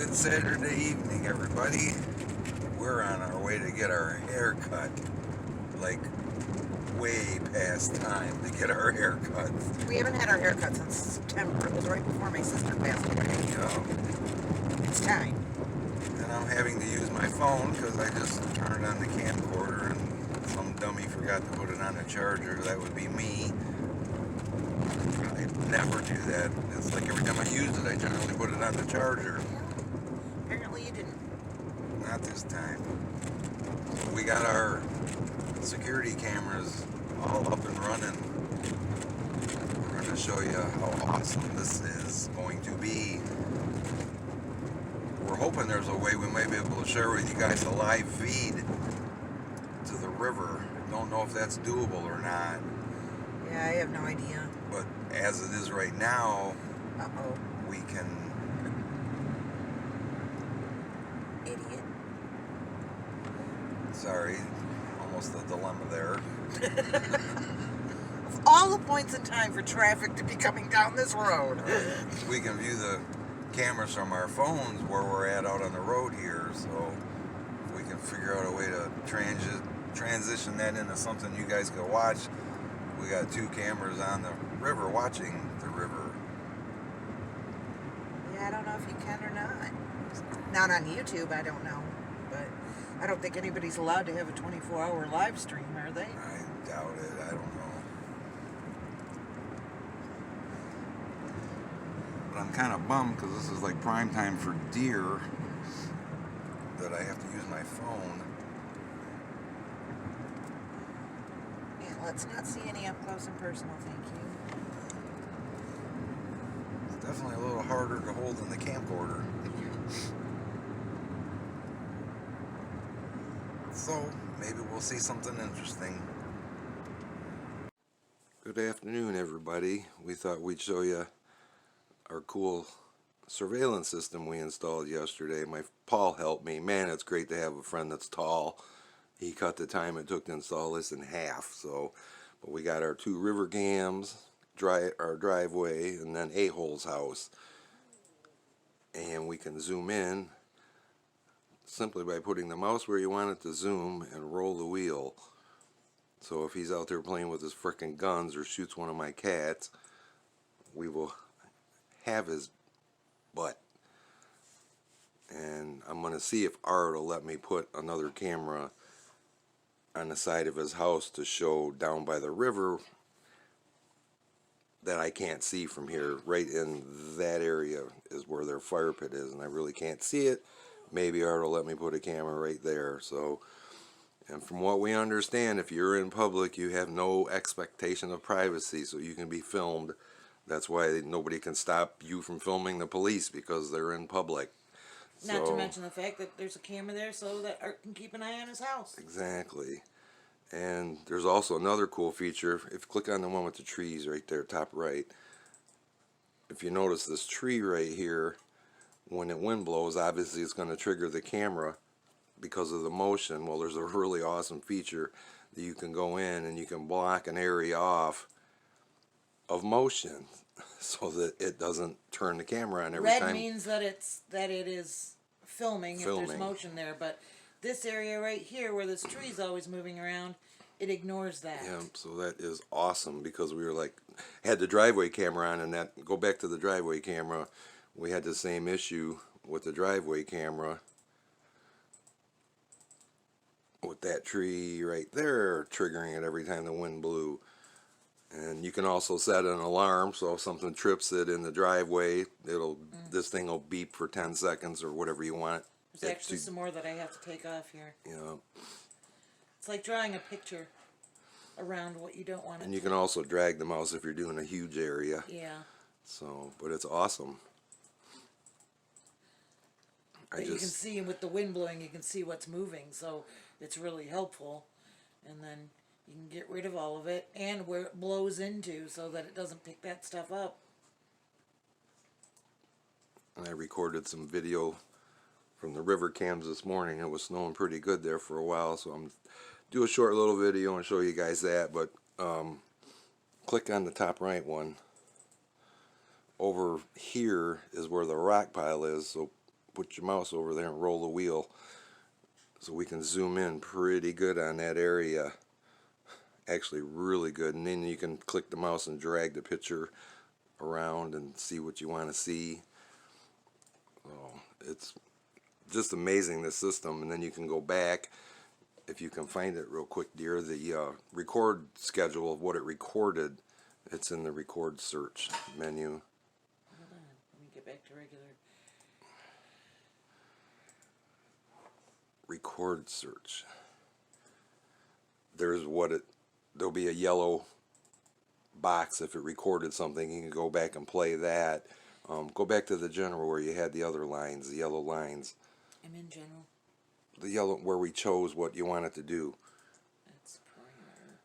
Good Saturday evening, everybody. We're on our way to get our hair cut. Like, way past time to get our hair cut. We haven't had our haircut since September. It was right before my sister passed away. It's time. And I'm having to use my phone because I just turned on the camcorder and some dummy forgot to put it on the charger. That would be me. I never do that. It's like every time I use it, I generally put it on the charger. Apparently you didn't. Not this time. We got our security cameras all up and running. We're going to show you how awesome this is going to be. We're hoping there's a way we might be able to share with you guys a live feed to the river. Don't know if that's doable or not. Yeah, I have no idea. But as it is right now, Uh-oh. we can... Idiot. Sorry, almost a dilemma there. Of all the points in time for traffic to be coming down this road. We can view the cameras from our phones where we're at out on the road here, so if we can figure out a way to transition that into something you guys can watch. We got two cameras on the river watching the river. Yeah, I don't know if you can or not. Not on YouTube, I don't know. But I don't think anybody's allowed to have a 24-hour live stream, are they? I doubt it, I don't know. But I'm kind of bummed because this is like prime time for deer that I have to use my phone. Yeah, let's not see any up close and personal, thank you. It's definitely a little harder to hold than the camcorder. So, maybe we'll see something interesting. Good afternoon, everybody. We thought we'd show you our cool surveillance system we installed yesterday. Paul helped me. Man, it's great to have a friend that's tall. He cut the time it took to install this in half. But we got our two river cams, our driveway, and then A-Hole's house. And we can zoom in simply by putting the mouse where you want it to zoom and roll the wheel. So if he's out there playing with his frickin' guns or shoots one of my cats, we will have his butt. And I'm going to see if Art will let me put another camera on the side of his house to show down by the river that I can't see from here. Right in that area is where their fire pit is, and I really can't see it. Maybe Art will let me put a camera right there. So, and from what we understand, if you're in public, you have no expectation of privacy, so you can be filmed. That's why nobody can stop you from filming the police, because they're in public. Not to mention the fact that there's a camera there so that Art can keep an eye on his house. Exactly. And there's also another cool feature. If you click on the one with the trees right there, top right, if you notice this tree right here, when the wind blows, obviously it's going to trigger the camera because of the motion. Well, there's a really awesome feature that you can go in and you can block an area off of motion so that it doesn't turn the camera on every time. Red means that it is filming if there's motion there, but this area right here where this tree's always moving around, it ignores that. Yeah, so that is awesome, because we were like, had the driveway camera on, and that, go back to the driveway camera, we had the same issue with the driveway camera with that tree right there triggering it every time the wind blew. And you can also set an alarm, so if something trips it in the driveway, this thing will beep for 10 seconds or whatever you want. There's actually some more that I have to take off here. Yeah. It's like drawing a picture around what you don't want it. And you can also drag the mouse if you're doing a huge area. Yeah. So, but it's awesome. But you can see with the wind blowing, you can see what's moving, so it's really helpful. And then you can get rid of all of it and where it blows into so that it doesn't pick that stuff up. And I recorded some video from the river cams this morning. It was snowing pretty good there for a while, so I'm do a short little video and show you guys that. But click on the top right one. Over here is where the rock pile is, so put your mouse over there and roll the wheel so we can zoom in pretty good on that area. Actually really good. And then you can click the mouse and drag the picture around and see what you want to see. Oh, it's just amazing, this system. And then you can go back, if you can find it real quick, dear, the record schedule of what it recorded. It's in the record search menu. Hold on, let me get back to regular. Record search. There's there'll be a yellow box if it recorded something. You can go back and play that. Go back to the general where you had the other lines, the yellow lines. I'm in general. The yellow where we chose what you wanted to do. That's primer.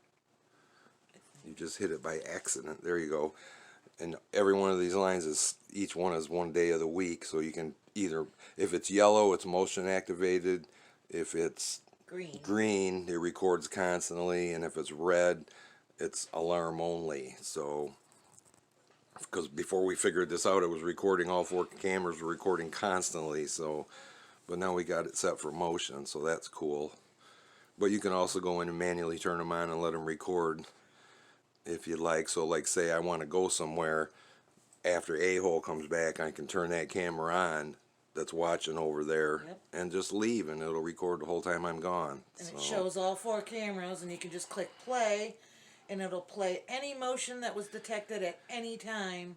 You just hit it by accident. There you go. And every one of these lines each one is one day of the week, so you can either, if it's yellow, it's motion activated. If it's green, it records constantly, and if it's red, it's alarm only. So, because before we figured this out, it was recording, all 4 cameras were recording constantly. So, but now we got it set for motion, so that's cool. But you can also go in and manually turn them on and let them record if you like. So, like, say I want to go somewhere after A-hole comes back, I can turn that camera on that's watching over there, yep, and just leave, and it'll record the whole time I'm gone. And it shows all 4 cameras, and you can just click play, and it'll play any motion that was detected at any time.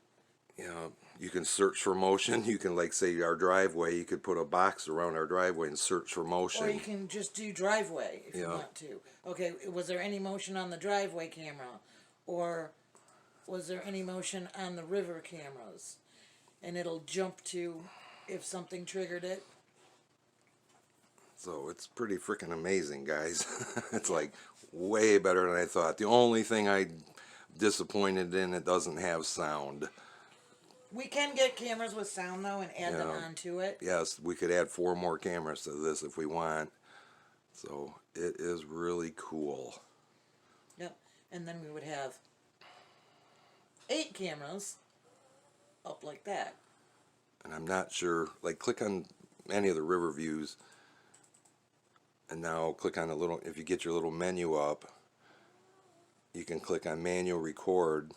Yeah, you can search for motion. You can, like, say our driveway, you could put a box around our driveway and search for motion. Or you can just do driveway if you want to. Okay, was there any motion on the driveway camera? Or was there any motion on the river cameras? And it'll jump to if something triggered it. So it's pretty freaking amazing, guys. It's like way better than I thought. The only thing I'm disappointed in, it doesn't have sound. We can get cameras with sound though and add them onto it. Yes, we could add 4 more cameras to this if we want. So it is really cool. Yep, and then we would have 8 cameras up like that. And I'm not sure, like, click on any of the river views, and now click on the little, if you get your little menu up, you can click on manual record.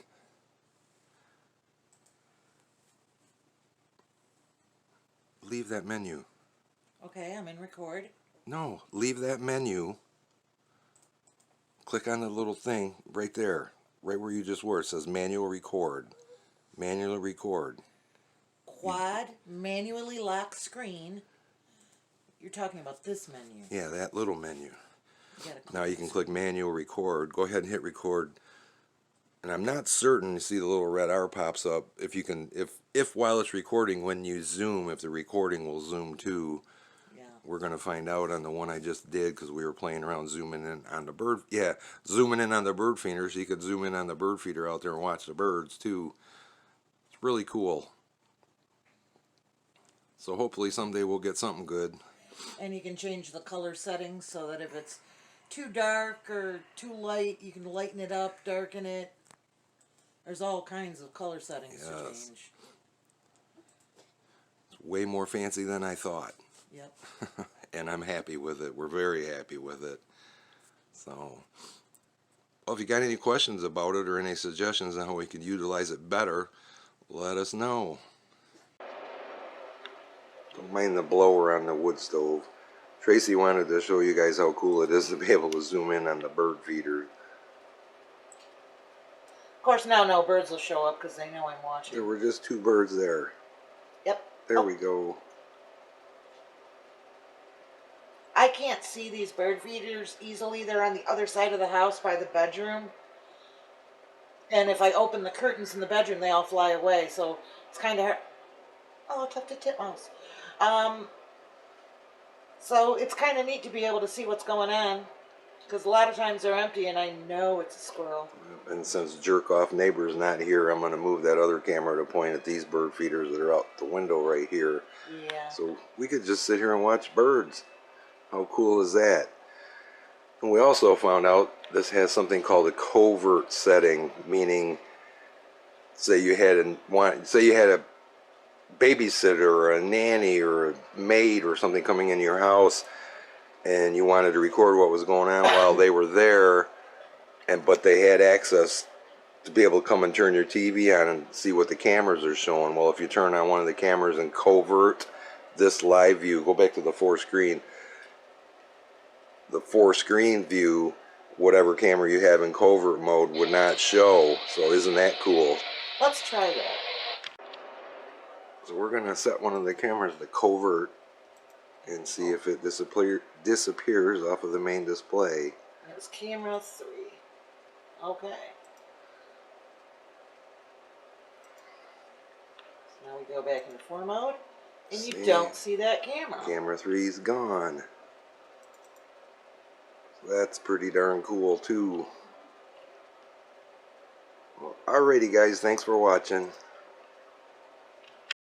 Leave that menu. Okay, I'm in record. No, leave that menu. Click on the little thing right there, right where you just were. It says manual record. Manually record. Quad, manually lock screen. You're talking about this menu. Yeah, that little menu. Now you can click click manual record. Go ahead and hit record. And I'm not certain, you see the little red R pops up, if you can, if while it's recording, when you zoom, if the recording will zoom too. Yeah. We're going to find out on the one I just did, because we were playing around zooming in on the bird. Yeah, zooming in on the bird feeder, so you could zoom in on the bird feeder out there and watch the birds too. It's really cool. So hopefully someday we'll get something good. And you can change the color settings so that if it's too dark or too light, you can lighten it up, darken it. There's all kinds of color settings to change. It's way more fancy than I thought. Yep. And I'm happy with it. We're very happy with it. So, well, if you got any questions about it or any suggestions on how we could utilize it better, let us know. Don't mind the blower on the wood stove. Tracy wanted to show you guys how cool it is to be able to zoom in on the bird feeder. Of course, now no birds will show up because they know I'm watching. There were just 2 birds there. Yep. There we go. I can't see these bird feeders easily. They're on the other side of the house by the bedroom. And if I open the curtains in the bedroom, they all fly away. So it's kind of hard. Oh, tufted titmouse. So it's kind of neat to be able to see what's going on. Because a lot of times they're empty and I know it's a squirrel. And since Jerk-Off Neighbor's not here, I'm going to move that other camera to point at these bird feeders that are out the window right here. Yeah. So we could just sit here and watch birds. How cool is that? And we also found out this has something called a covert setting, meaning say you had a babysitter or a nanny or a maid or something coming into your house, and you wanted to record what was going on while they were there, but they had access to be able to come and turn your TV on and see what the cameras are showing. Well, if you turn on one of the cameras in covert, this live view, go back to the four screen view, whatever camera you have in covert mode would not show. So isn't that cool? Let's try that. So we're going to set one of the cameras to covert and see if it disappears off of the main display. It's camera 3. Okay. So now we go back into 4 mode, and you don't see that camera. Camera 3's gone. So that's pretty darn cool too. Well, alrighty guys, thanks for watching.